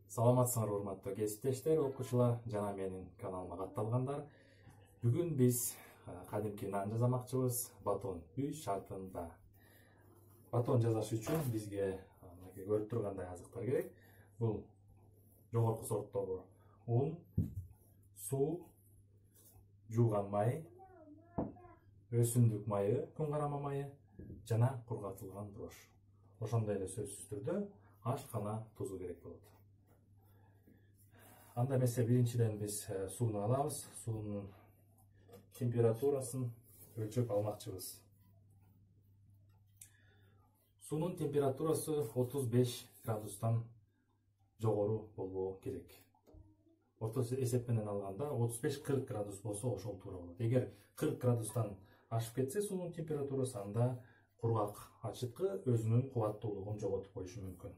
Саламатсыңар урматтуу кесиптештер, окуучулар жана менин каналыма катталгандар. Бүгүн биз кадимки нан жасамакчыбыз. Батон үй шартында. Батон жасаш үчүн бизге көрүп тургандай азыктар керек. Бул жогорку сорттогу un, суу, жууган май, өсүмдүк майы, күн карама майы жана кургатылган брош. Ошондой эле сөзсүз түрдө ашкана тузу керек болот. Анда эмесе биринчиден биз сууну алабыз. Суунун температурасын өлчөп алмакчыбыз. Суунун температурасы 35 градустан жогору болбоо керек. Орто эсеп менен алганда 35-40 градус болсо ошол туура болот. Эгер 40 градустан ашып кетсе суунун температурасы, анда кургак ачыткы өзүнүн кубаттуулугун жоготуп коюшу мүмкүн.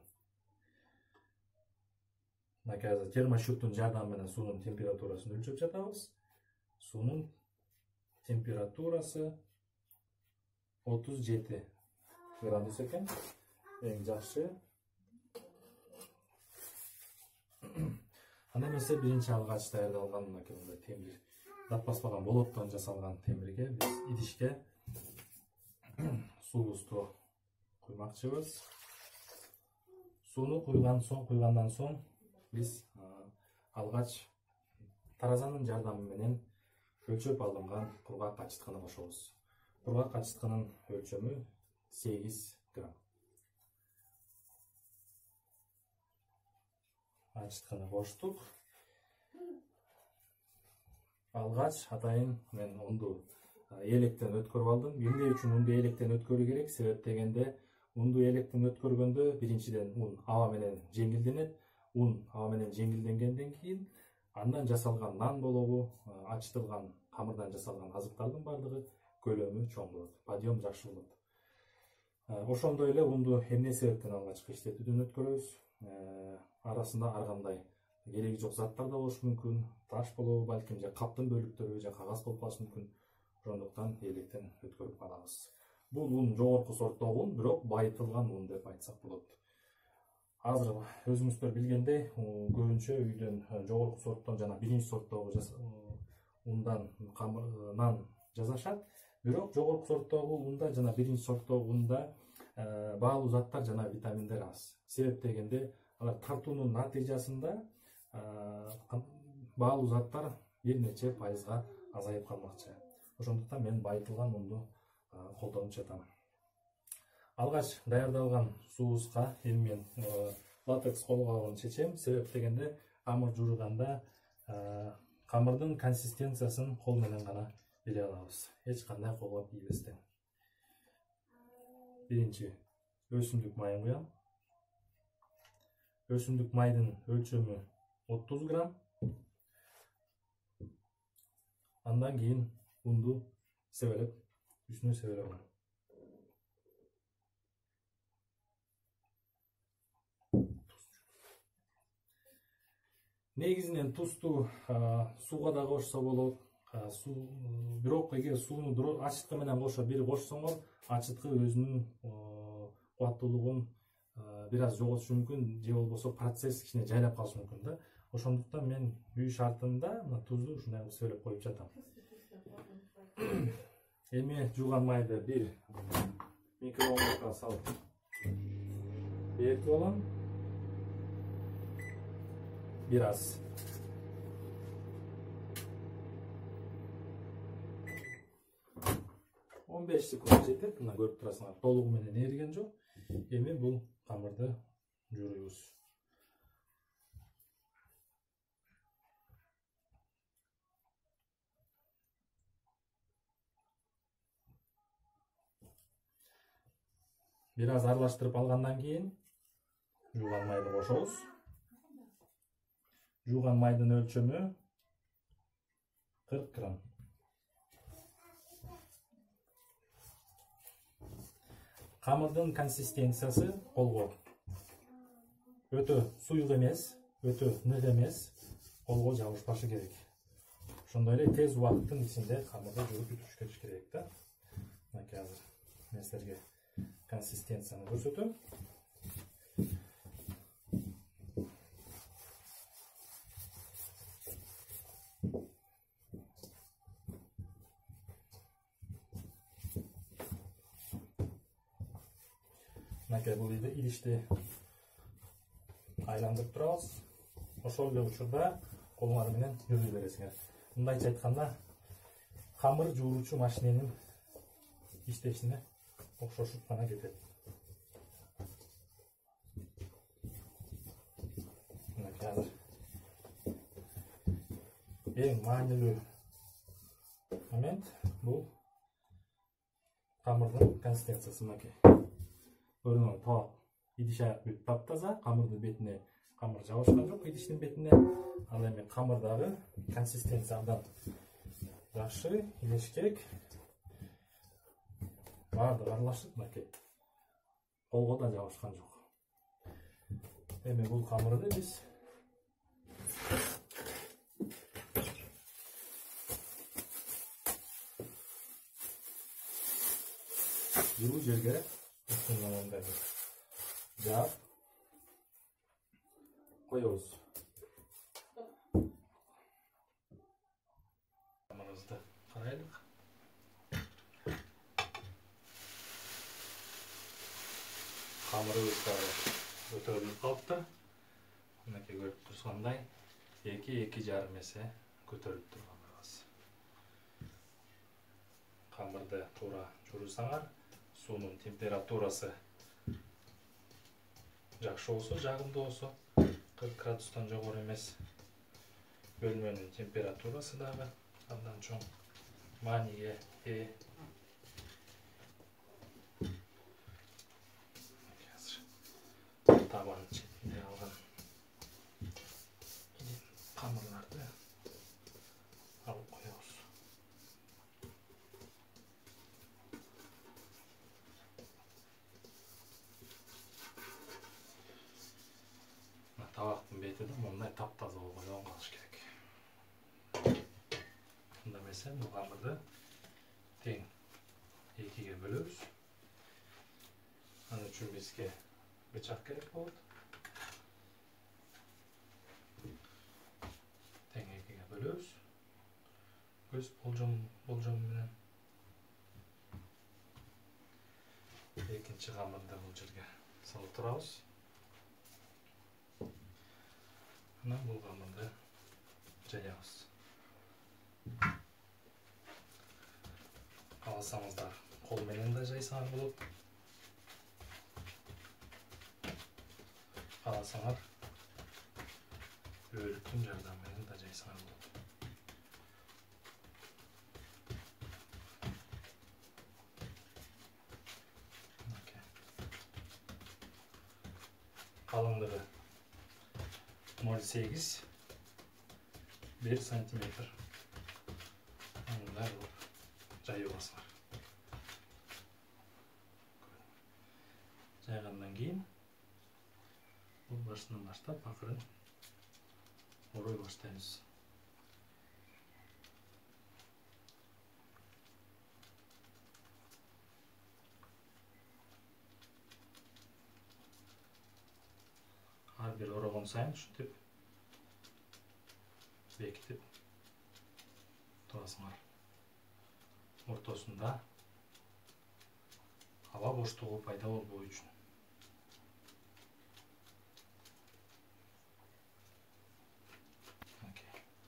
Азыр термосчеттин жардамы менен суунун температурасын өлчөп жатабыз. Суунун температурасы 37 градус экен. Эң жакшы. Анда эмесе биринчи алгач даярдалган мындай темир, даппаспаган болоттон жасалган темирге биз идишке суубузду куймакчыбыз. Сууну куйгандан соң биз алгач таразанын жардамы менен өлчөп алынган кургак ачыткыны кошобуз. Кургак ачыткынын өлчөмү 8 грамм. Ачыткыны коштук. Алгач атайын мен унду электен өткөрүп алдым. Эмне үчүн унду электен өткөрүү керек? Себеп дегенде, унду электен өткөргөндө биринчиден ун аба менен жеңилденет. Un аба менен жеңилденгенден кийин андан жасалган нан болобу, ачытылган камырдан жасалган азыктардын бардыгы көлөмү чоң болот, подъем жакшы болот. Ошондой эле унду эмне себептен алгачкы иштетүүдөн өткөрөбүз? Арасында ар кандай кереги жок заттар да болушу мүмкүн, таш болобу балким, же каптын бөлүктөрү, же кагаз болуп калышы мүмкүн. Ошондуктан электен өткөрүп калабыз. Бул un жогорку сорттогу un, бирок байытылган un деп айтсак болот. Азыр өзүңүздөр билгендей, көбүнчө үйдөн жогорку сорттон жана биринчи сорттогу ундан нан жасашат. Бирок жогорку сорттогу унда жана биринчи сорттогу унда баалуу заттар жана витаминдер аз. Себеп дегенде, алар тартуунун натыйжасында баалуу заттар бир нече пайызга азайып калмакчы. Ошондуктан мен байытылган унду колдонуп жатам. Алгач даярдалган суубузга эми мен латекс колгабын чечем. Себеп дегенде, камыр жуурганда камырдын консистенциясын кол менен гана биле алабыз. Эч кандай колгоп ийбестен. Биринчи өсүмдүк майын куям. Өсүмдүк майдын өлчөмү 30 грамм. Андан кийин унду себелеп, үстүнө себелеп алам. Негизинен тузду сууга да кошсо болот. Бирок эгер сууну ачыткы менен кошо бир кошсоңор, ачыткы өзүнүн кубаттуулугун бир аз жоготушу мүмкүн, же болбосо процесс кичине жайлап калышы мүмкүн да. Ошондуктан мен үй шартында тузду ушундай себелеп коюп жатам. Эми жууган майды бир микроволновкага салып эритип алам. Бир аз. Он 15 секунд жетет. Мына көрүп турасыңар, толугу менен эриген жок. Эми бул камырды жууруйбуз. Бир аз аралаштырып алгандан кийин жууган майды кошобуз. Жууган майдын өлчөмү 40 грамм. Камырдын консистенциясы колго өтө суюк эмес, өтө нык эмес, колго жабышпашы керек. Ошондой эле тез убакыттын ичинде камырды жууп бүтүрүш керек да. Мынакей азыр мен силерге консистенцияны көрсөтөм. мынакей бул идишти айландырып турабыз. Ошол эле учурда колуңар менен жүргүзө бересиңер. Мындайча айтканда, камыр жууручу машиненин иштешине окшошуп гана кетет. Мынакей азыр эң маанилүү момент бул камырдын консистенциясы. Мынакей көрүңөр, топ идиш аяк бүт таптаза, камырдын бетине камыр жабышкан жок, идиштин бетине. Ал эми камырдагы консистенция абдан жакшы, илешкек, баардыгы аралашып, мынакей колго да жабышкан жок. Эми бул камырды биз жылуу жерге жаап коебуз. Камырыбызды карайлык. Камырыбыз көтөрүлүп калыптыр. Мынакей көрүп турсаңдай 2-2,5 эсе көтөрүлүп турганбыз. Камырды туура жуурсаңар, суунун температурасы жакшы болсо, жагымдуу болсо, 40 градустан жогору эмес. Бөлмөнүн температурасы дагы абдан чоң мааниге ээ. Табан четинде алган камырларды алып коебуз. Табактын бети да мындай таптаза болгон калыш керек. Анда эмесе бул камырды тең экиге бөлөбүз. Ал үчүн бизге бычак керек болот. Тең экиге бөлөбүз. Көз болжом менен. Экинчи камырды бул жерге салып турабыз. Анан бул камырды жаябыз. Кааласаңыздар кол менен да жайсаңар болот. Кааласаңар өөлүктүн жардамы менен да жайсаңар болот. Калыңдыгы 0,8 1 сантиметр. Мындай кылып жайыласыңар. Жайгандан кийин бул башынан баштап акырын орой баштайбыз. Ар бир орогон сайын ушинтип бекитип турасыңар. Ортосунда аба боштугу пайда болбоо үчүн.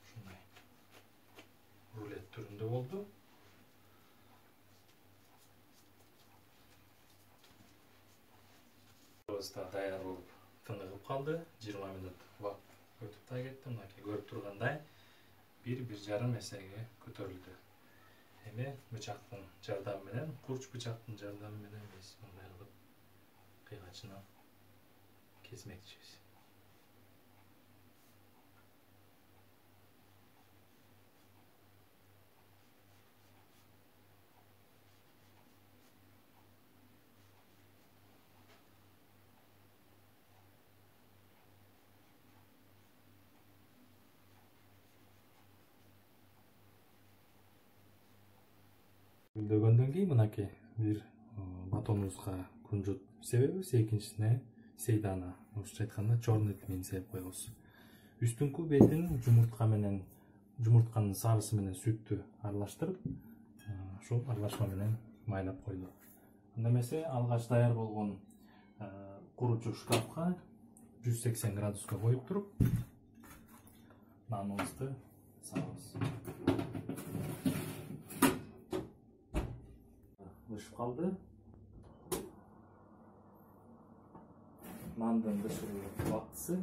Ушундай рулет түрүндө болду. Даяр болуп тыныгып калды. 20 минут убакыт өтүп да кетти. Мынакей көрүп тургандай 1-1,5 эсеге көтөрүлдү. Эми бычактын жардамы менен, курч бычактын жардамы менен биз мындай кылып кыйгачынан kesmekçiyiz. Гүлдөгөндөн кийин мынакей бир батонубузга кунжут себебиз, экинчисине сейдана, орусча айтканда черный тмин себип коебуз. Үстүңкү бетин жумуртканын сарысы менен сүттү аралаштырып, ушул аралашма менен майлап койду. Анда эмесе алгач даяр болгон куручу шкафка 180 градуска коюп туруп наныбызды салабыз. Бышып калды. Нандын бышыруу убактысы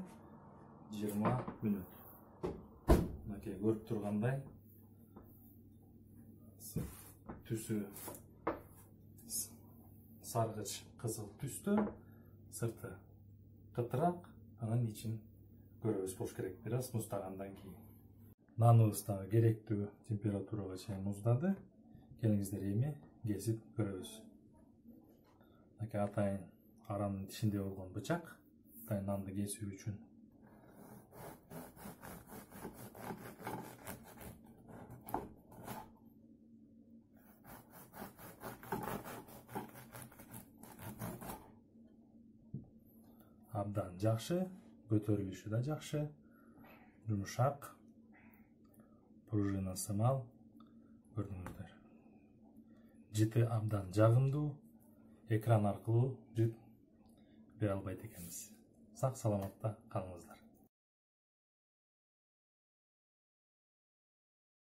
20 мүнөт. Мынакей көрүп тургандай түсү саргыч кызыл түстө, сырты кытыраак, анан ичин көрөбүз болуш керек. Бир аз муздагандан кийин. Наныбыз дагы керектүү температурага чейин муздады. Келиңиздер эми кесип көрөбүз. Мынакей атайын аранын ичинде болгон бычак, атайын нанды кесүү үчүн. Абдан жакшы, көтөрүлүшү да жакшы, жумшак, пружина сымал, көрдүңүздөр. Жыты абдан жагымдуу, экран аркылуу жыт бере албайт экенбиз. Сак саламатта калыңыздар.